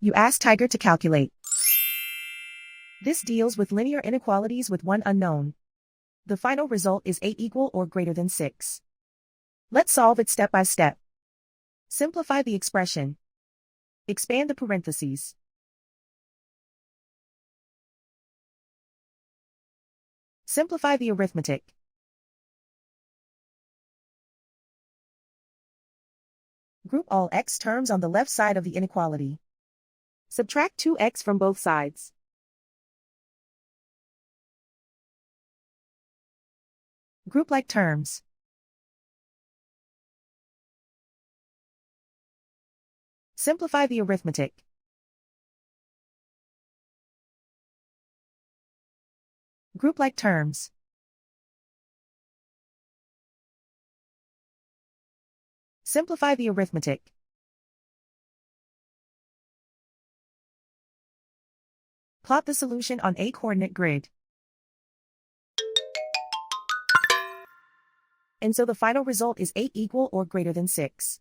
You ask Tiger to calculate. This deals with linear inequalities with one unknown. The final result is 8 equal or greater than 6. Let's solve it step by step. Simplify the expression. Expand the parentheses. Simplify the arithmetic. Group all x terms on the left side of the inequality. Subtract 2x from both sides. Group like terms. Simplify the arithmetic. Group like terms. Simplify the arithmetic. Plot the solution on a coordinate grid. And so the final result is 8 equal or greater than 6.